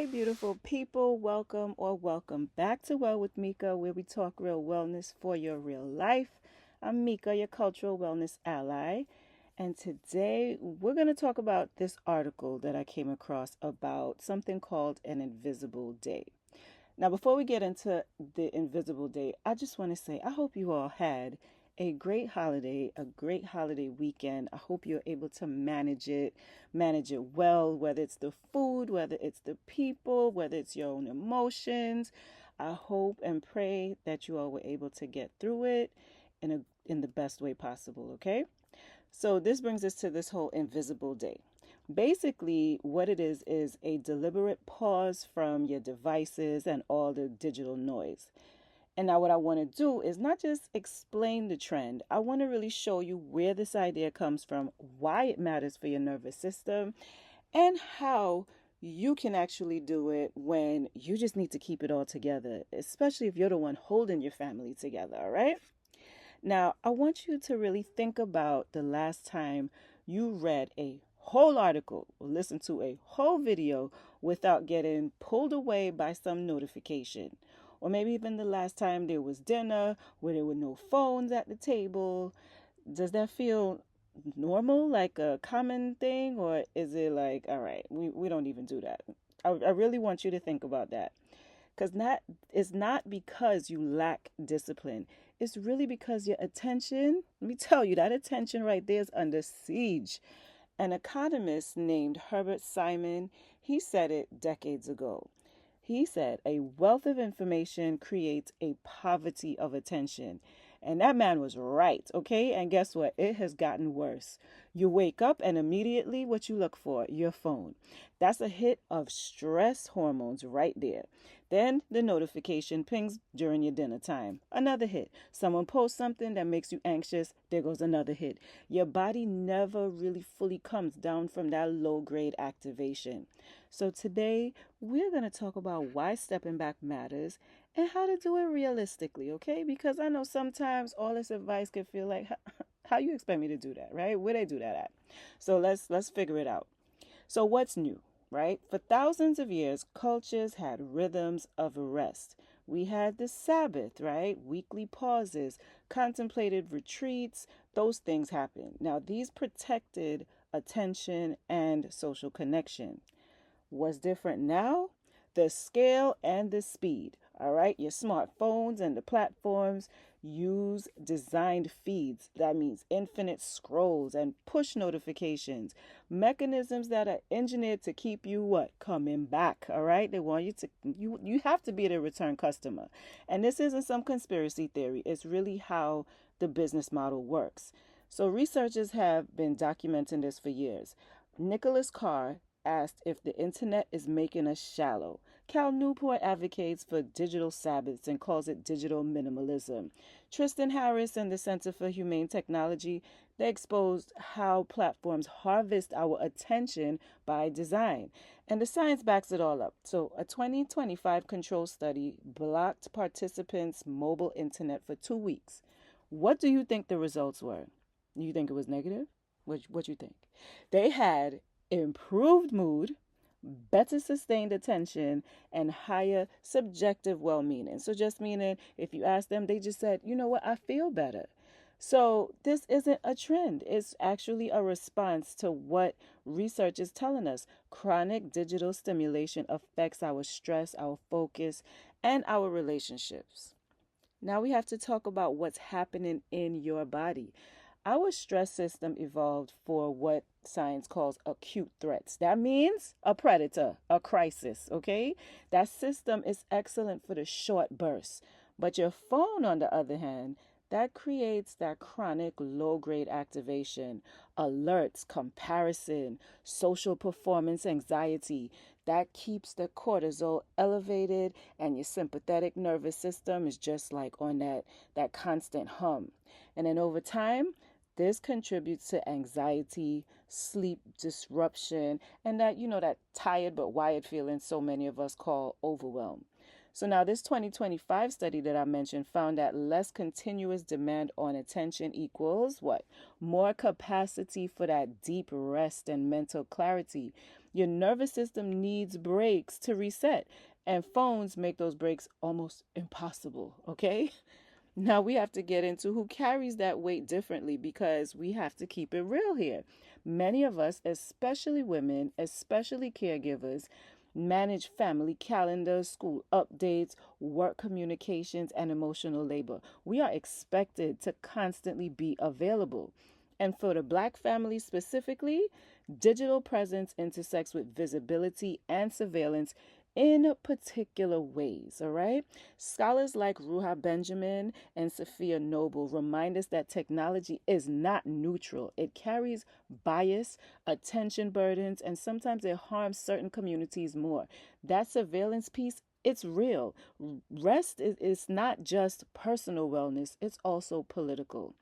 Hey, beautiful people, welcome back to Well with Mika, where we talk real wellness for your real life. I'm Mika, your cultural wellness ally, and today we're going to talk about this article that I came across about something called an invisible day. Now, before we get into the invisible day, I just want to say I hope you all had a great holiday weekend. I hope you're able to manage it well, whether it's the food, whether it's the people, whether it's your own emotions. I hope and pray that you all were able to get through it in the best way possible, okay? So this brings us to this whole invisible day. Basically, what it is a deliberate pause from your devices and all the digital noise. And now, what I want to do is not just explain the trend, I want to really show you where this idea comes from, why it matters for your nervous system, and how you can actually do it when you just need to keep it all together, especially if you're the one holding your family together, all right? Now, I want you to really think about the last time you read a whole article or listened to a whole video without getting pulled away by some notification. Or maybe even the last time there was dinner where there were no phones at the table. Does that feel normal, like a common thing? Or is it like, all right, we don't even do that? I really want you to think about that. Because that is not because you lack discipline. It's really because your attention, let me tell you, that attention right there is under siege. An economist named Herbert Simon, he said it decades ago. He said, a wealth of information creates a poverty of attention. And that man was right, okay? And guess what? It has gotten worse. You wake up and immediately what you look for, your phone. That's a hit of stress hormones right there. Then the notification pings during your dinner time. Another hit. Someone posts something that makes you anxious. There goes another hit. Your body never really fully comes down from that low grade activation. So today we're going to talk about why stepping back matters and how to do it realistically, okay? Because I know sometimes all this advice can feel like how you expect me to do that, right? Where they do that at? So let's figure it out. So what's new, right? For thousands of years, cultures had rhythms of rest. We had the Sabbath, right? Weekly pauses, contemplated retreats, those things happened. Now, these protected attention and social connection. What's different now? The scale and the speed. All right, your smartphones and the platforms use designed feeds. That means infinite scrolls and push notifications. Mechanisms that are engineered to keep you what? Coming back. All right? They want you to you have to be the return customer. And this isn't some conspiracy theory. It's really how the business model works. So researchers have been documenting this for years. Nicholas Carr asked if the internet is making us shallow. Cal Newport advocates for digital Sabbaths and calls it digital minimalism. Tristan Harris and the Center for Humane Technology, they exposed how platforms harvest our attention by design. And the science backs it all up. So, a 2025 control study blocked participants' mobile internet for 2 weeks. What do you think the results were? You think it was negative? What you think? They had improved mood, better sustained attention, and higher subjective well meaning. So, just meaning if you ask them, they just said, you know what, I feel better. So, this isn't a trend. It's actually a response to what research is telling us. Chronic digital stimulation affects our stress, our focus, and our relationships. Now we have to talk about what's happening in your body. Our stress system evolved for what science calls acute threats. That means a predator, a crisis, okay? That system is excellent for the short bursts. But your phone, on the other hand, that creates that chronic low grade activation, alerts, comparison, social performance anxiety. That keeps the cortisol elevated, and your sympathetic nervous system is just like on that constant hum. And then over time, this contributes to anxiety, sleep disruption, and that tired but wired feeling so many of us call overwhelm. So now this 2025 study that I mentioned found that less continuous demand on attention equals what? More capacity for that deep rest and mental clarity. Your nervous system needs breaks to reset, and phones make those breaks almost impossible, okay? Now we have to get into who carries that weight differently because we have to keep it real here. Many of us, especially women, especially caregivers, manage family calendars, school updates, work communications, and emotional labor. We are expected to constantly be available. And for the black family specifically, digital presence intersects with visibility and surveillance in particular ways, all right? Scholars like Ruha Benjamin and Sophia Noble remind us that technology is not neutral. It carries bias, attention burdens, and sometimes it harms certain communities more. That surveillance piece, it's real. Rest is not just personal wellness, it's also political.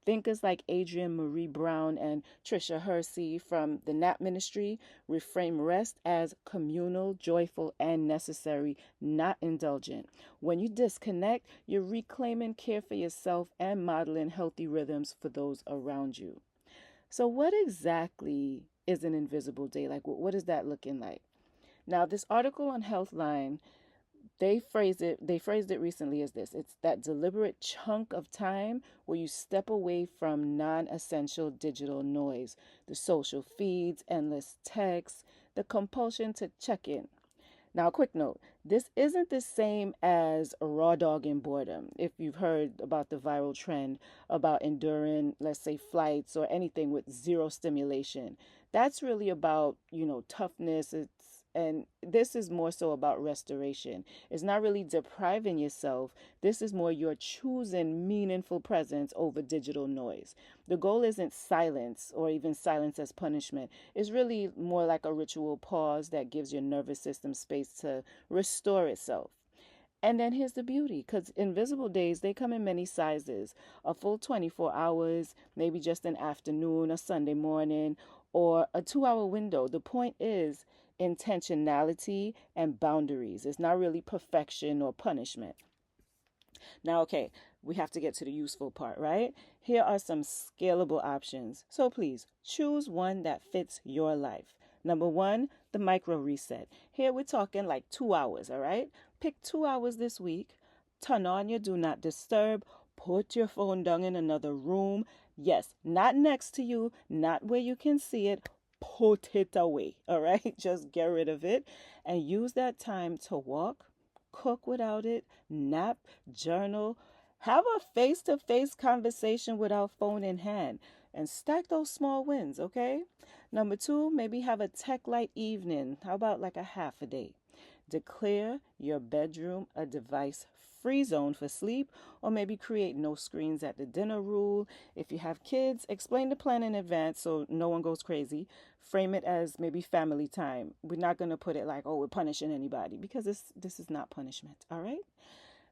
Thinkers like Adrienne Marie Brown and Tricia Hersey from the NAP Ministry reframe rest as communal, joyful, and necessary, not indulgent. When you disconnect, you're reclaiming care for yourself and modeling healthy rhythms for those around you. So, what exactly is an invisible day? Like, what is that looking like? Now, this article on Healthline, they phrased it recently as this: it's that deliberate chunk of time where you step away from non-essential digital noise, the social feeds, endless texts, the compulsion to check in. Now, a quick note: this isn't the same as raw dogging boredom. If you've heard about the viral trend about enduring, let's say, flights or anything with zero stimulation, that's really about, toughness. And this is more so about restoration. It's not really depriving yourself. This is more you're choosing meaningful presence over digital noise. The goal isn't silence or even silence as punishment. It's really more like a ritual pause that gives your nervous system space to restore itself. And then here's the beauty, because invisible days, they come in many sizes: a full 24 hours, maybe just an afternoon, a Sunday morning, or a 2 hour window. The point is intentionality and boundaries. It's not really perfection or punishment. Now, okay, we have to get to the useful part, right? Here are some scalable options. So please choose one that fits your life. Number one, the micro reset. Here we're talking like 2 hours, all right? Pick 2 hours this week. Turn on your do not disturb. Put your phone down in another room. Yes, not next to you, not where you can see it. Put it away, all right? Just get rid of it and use that time to walk, cook without it, nap, journal, have a face to face conversation without phone in hand, and stack those small wins, okay? Number two, maybe have a tech light evening. How about like a half a day? Declare your bedroom a device free zone for sleep, or maybe create no screens at the dinner rule. If you have kids, explain the plan in advance so no one goes crazy. Frame it as maybe family time. We're not going to put it like, oh, we're punishing anybody, because this is not punishment, all right?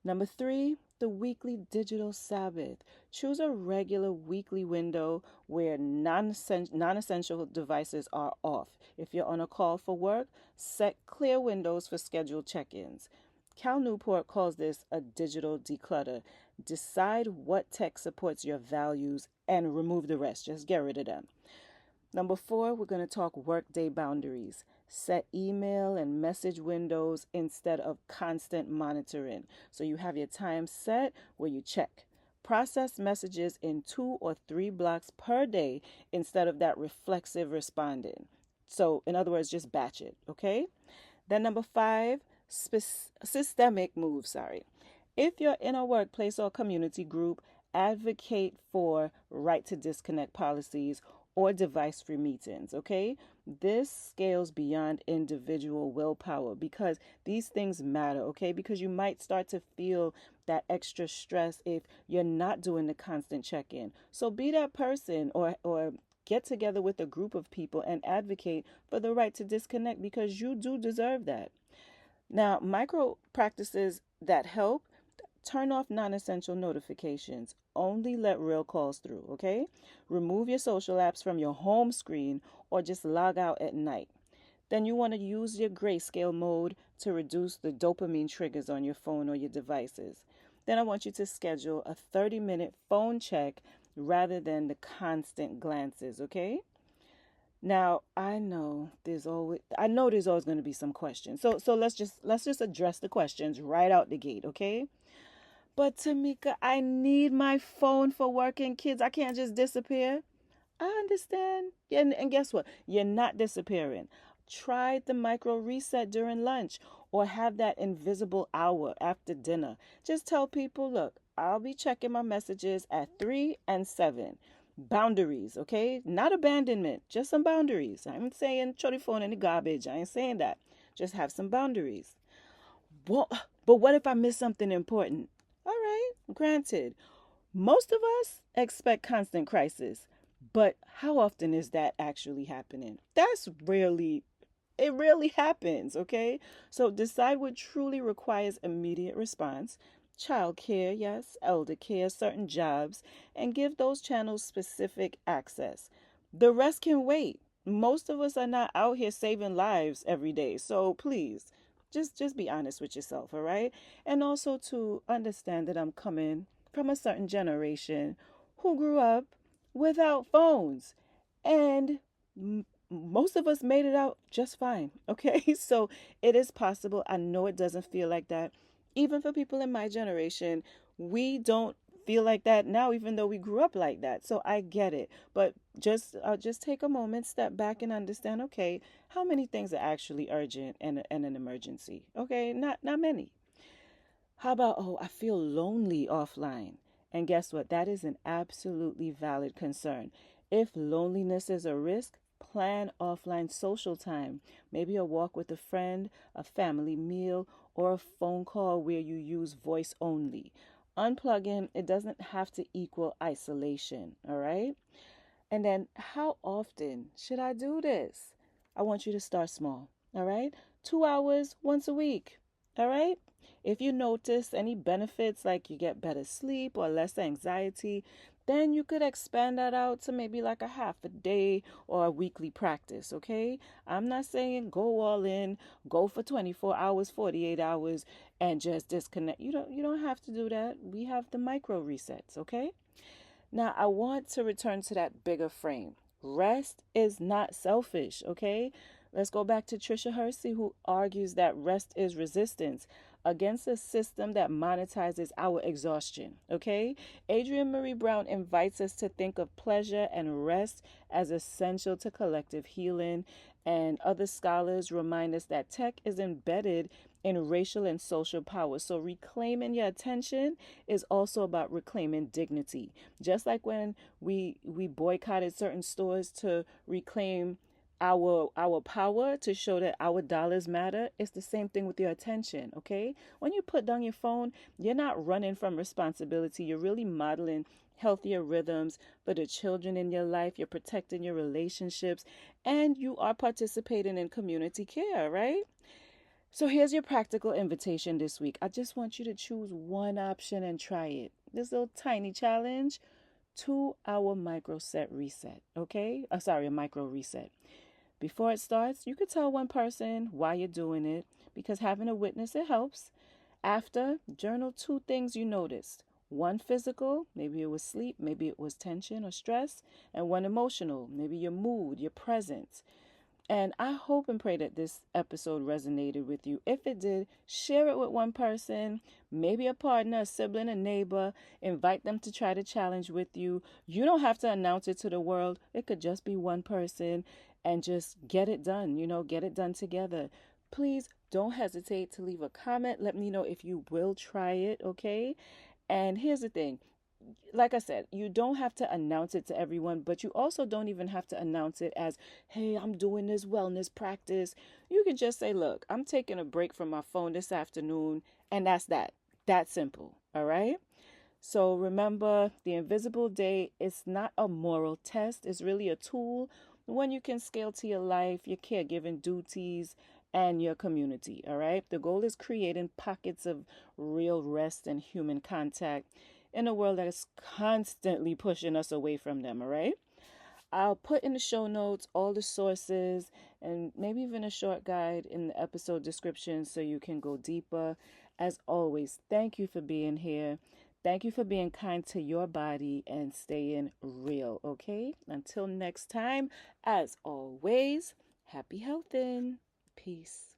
Number three, the weekly digital Sabbath. Choose a regular weekly window where non-essential devices are off. If you're on a call for work, set clear windows for scheduled check-ins. Cal Newport calls this a digital declutter. Decide what tech supports your values and remove the rest. Just get rid of them. Number four, we're going to talk workday boundaries. Set email and message windows instead of constant monitoring. So you have your time set where you check. Process messages in 2 or 3 blocks per day instead of that reflexive responding. So, in other words, just batch it, okay? Then, number five, systemic moves, sorry. If you're in a workplace or community group, advocate for right to disconnect policies or device free meetings, okay? This scales beyond individual willpower because these things matter, okay? Because you might start to feel that extra stress if you're not doing the constant check in. So be that person, or get together with a group of people and advocate for the right to disconnect, because you do deserve that. Now, micro practices that help: turn off non essential notifications. Only let real calls through, okay? Remove your social apps from your home screen or just log out at night. Then you want to use your grayscale mode to reduce the dopamine triggers on your phone or your devices. Then I want you to schedule a 30-minute phone check rather than the constant glances, okay? Now, I know there's always going to be some questions. So let's just address the questions right out the gate, okay? But Tamika, I need my phone for work and kids. I can't just disappear. I understand. And guess what? You're not disappearing. Try the micro reset during lunch or have that invisible hour after dinner. Just tell people, look, I'll be checking my messages at 3 and 7. Boundaries, okay? Not abandonment, just some boundaries. I'm saying throw the phone in the garbage. I ain't saying that. Just have some boundaries. Well, but what if I miss something important? All right, granted. Most of us expect constant crisis, but how often is that actually happening? It rarely happens, okay? So decide what truly requires immediate response. Child care, yes, elder care, certain jobs, and give those channels specific access. The rest can wait. Most of us are not out here saving lives every day. So please, just be honest with yourself, all right? And also to understand that I'm coming from a certain generation who grew up without phones. And most of us made it out just fine. Okay. So it is possible. I know it doesn't feel like that. Even for people in my generation, we don't feel like that now, even though we grew up like that. So I get it. But just take a moment, step back and understand, okay, how many things are actually urgent and an emergency? Okay, not many. How about, oh, I feel lonely offline? And guess what? That is an absolutely valid concern. If loneliness is a risk, plan offline social time. Maybe a walk with a friend, a family meal, or a phone call where you use voice only. Unplugging, it doesn't have to equal isolation, all right? And then, how often should I do this? I want you to start small, all right? 2 hours once a week, all right? If you notice any benefits like you get better sleep or less anxiety, then you could expand that out to maybe like a half a day or a weekly practice, okay? I'm not saying go all in, go for 24 hours, 48 hours and just disconnect. You don't have to do that. We have the micro resets, okay? Now, I want to return to that bigger frame. Rest is not selfish, okay? Let's go back to Trisha Hersey, who argues that rest is resistance against a system that monetizes our exhaustion, okay? Adrienne Marie Brown invites us to think of pleasure and rest as essential to collective healing, and other scholars remind us that tech is embedded in racial and social power. So reclaiming your attention is also about reclaiming dignity. Just like when we boycotted certain stores to reclaim our power to show that our dollars matter, it's the same thing with your attention, okay? When you put down your phone, you're not running from responsibility. You're really modeling healthier rhythms for the children in your life. You're protecting your relationships and you are participating in community care, right? So here's your practical invitation this week. I just want you to choose one option and try it. This little tiny challenge, 2 hour micro set reset. Okay? Sorry, a micro reset. Before it starts, you could tell one person why you're doing it because having a witness, it helps. After, journal 2 things you noticed. One physical, maybe it was sleep, maybe it was tension or stress, and one emotional, maybe your mood, your presence. And I hope and pray that this episode resonated with you. If it did, share it with one person, maybe a partner, a sibling, a neighbor. Invite them to try the challenge with you. You don't have to announce it to the world, it could just be one person and just get it done, get it done together. Please don't hesitate to leave a comment. Let me know if you will try it, okay? And here's the thing, like I said, you don't have to announce it to everyone, but you also don't even have to announce it as, hey, I'm doing this wellness practice. You can just say, look, I'm taking a break from my phone this afternoon, and that's that. That simple. All right. So remember, the invisible day is not a moral test, it's really a tool, one you can scale to your life, your caregiving duties, and your community. All right. The goal is creating pockets of real rest and human contact in a world that is constantly pushing us away from them. All right. I'll put in the show notes all the sources and maybe even a short guide in the episode description so you can go deeper. As always, thank you for being here. Thank you for being kind to your body and staying real, okay? Until next time, as always, happy healthing. Peace.